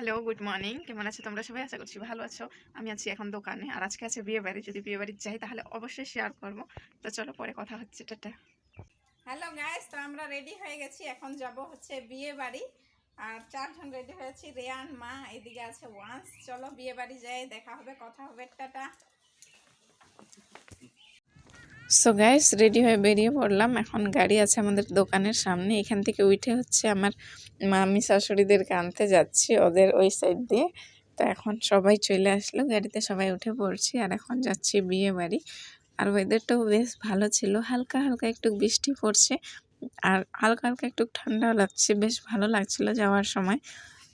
Hello, good morning. কেমন আছো তোমরা সবাই? আশা করছি ভালো আছো। আমি আছি এখন দোকানে। আর আজকে আছে বিয়ে বাড়ি। যদি বিয়ে বাড়ি যাই তাহলে অবশ্যই শেয়ার করব। তো চলো পরে কথা হচ্ছে। টাটা। হ্যালো গাইস, তো আমরা রেডি হয়ে গেছি। এখন যাব হচ্ছে বিয়ে বাড়ি। আর 4 জন রেডি হয়েছি। রেয়ান, মা, এদিকে আছে ওয়ান্স। চলো বিয়ে বাড়ি যাই, দেখা হবে, কথা হবে। টাটা। সো গাইস, রেডি হয়ে বেরিয়ে পড়লাম। এখন গাড়ি আছে আমাদের দোকানের সামনে। এখান থেকে উঠে হচ্ছে আমার মামি শাশুড়িদেরকে আনতে যাচ্ছি ওদের ওই সাইড দিয়ে। তো এখন সবাই চলে আসলো, গাড়িতে সবাই উঠে পড়ছি। আর এখন যাচ্ছি বিয়ে বাড়ি। আর ওয়েদারটাও বেশ ভালো ছিল, হালকা হালকা একটু বৃষ্টি পড়ছে আর হালকা হালকা একটু ঠান্ডাও লাগছে। বেশ ভালো লাগছিল যাওয়ার সময়।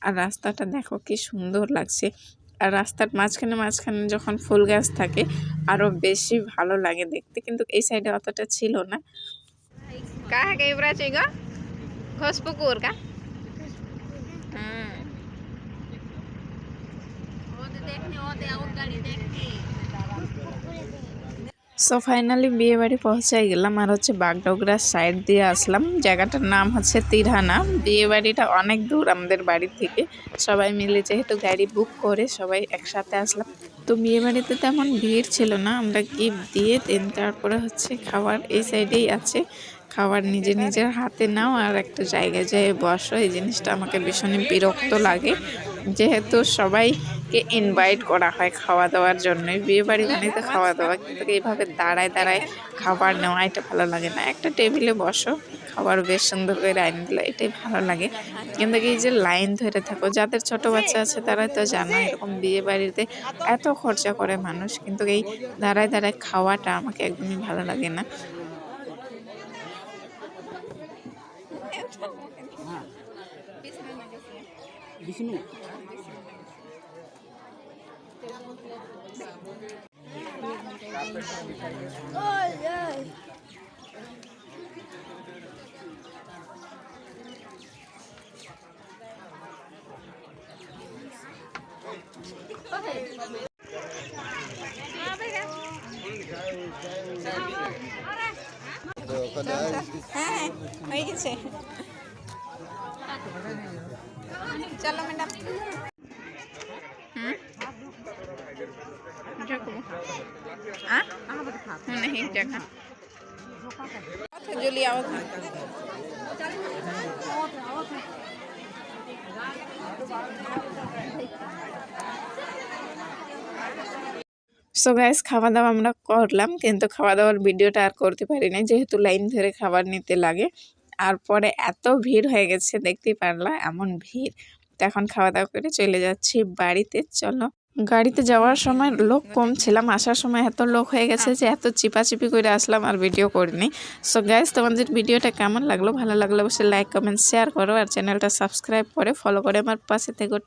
আর রাস্তাটা দেখো কি সুন্দর লাগছে। আর রাস্তার মাঝখানে মাঝখানে যখন ফুল গাছ থাকে আরো বেশি ভালো লাগে দেখতে, কিন্তু এই সাইডে অতটা ছিল না। কাহা কে ইব্রাচি গো ঘোষপুকুর কা ওদে দেখনি ওদে আর গাড়ি দেখনি। সো ফাইনালি বিয়ে বাড়ি পৌঁছাই গেলাম। আর হচ্ছে বাগডোগরার সাইড দিয়ে আসলাম। জায়গাটার নাম হচ্ছে তিরহানা। বিয়ে বাড়িটা অনেক দূর আমাদের বাড়ি থেকে। সবাই মিলে যেহেতু গাড়ি বুক করে সবাই একসাথে আসলাম। তো বিয়ে বাড়িতে তেমন ভিড় ছিল না। আমরা গিফট দিয়ে দেন তারপরে হচ্ছে খাবার এই সাইডেই আছে। খাবার নিজের হাতে নাও আর একটা জায়গায় যেয়ে বসো। এই জিনিসটা আমাকে ভীষণই বিরক্ত লাগে, যেহেতু সবাইকে ইনভাইট করা হয় খাওয়া দাওয়ার জন্যই। বিয়ে বাড়ি মানে তো খাওয়া দাওয়া, কিন্তু এইভাবে দাঁড়ায় দাঁড়ায় খাবার নেওয়া এটা ভালো লাগে না। একটা টেবিলে বসো, খাবার বেশ সুন্দর করে আইন দিলে এটাই ভালো লাগে। কিন্তু এই যে লাইন ধরে থাকো, যাদের ছোট বাচ্চা আছে তারাই তো জানো এরকম বিয়ে বাড়িতে এত খরচা করে মানুষ, কিন্তু এই দাঁড়ায় দাঁড়ায় খাওয়াটা আমাকে একদমই ভালো লাগে না। বিষ্ণু হ্যাঁ হয়ে গেছে। চলো ম্যাডাম। नहीं जगह जुली आओ। সো গাইস, খাওয়া দাওয়া আমরা করলাম, কিন্তু খাওয়া দাওয়ার ভিডিওটা আর করতে পারি না, যেহেতু লাইন ধরে খাবার নিতে লাগে। আর পরে এত ভিড় হয়ে গেছে, দেখতেই পারলা এমন ভিড়। তো এখন খাওয়া দাওয়া করে চলে যাচ্ছি বাড়িতে। চলো, গাড়িতে যাওয়ার সময় লোক কম ছিলাম, আসার সময় এত লোক হয়ে গেছে যে এত চিপাচিপি করে আসলাম আর ভিডিও করিনি। সো গাইস, তোমাদের ভিডিওটা কেমন লাগলো? ভালো লাগলে অবশ্যই লাইক কমেন্ট শেয়ার করো, আর চ্যানেলটা সাবস্ক্রাইব করে ফলো করে আমার পাশে থেকে।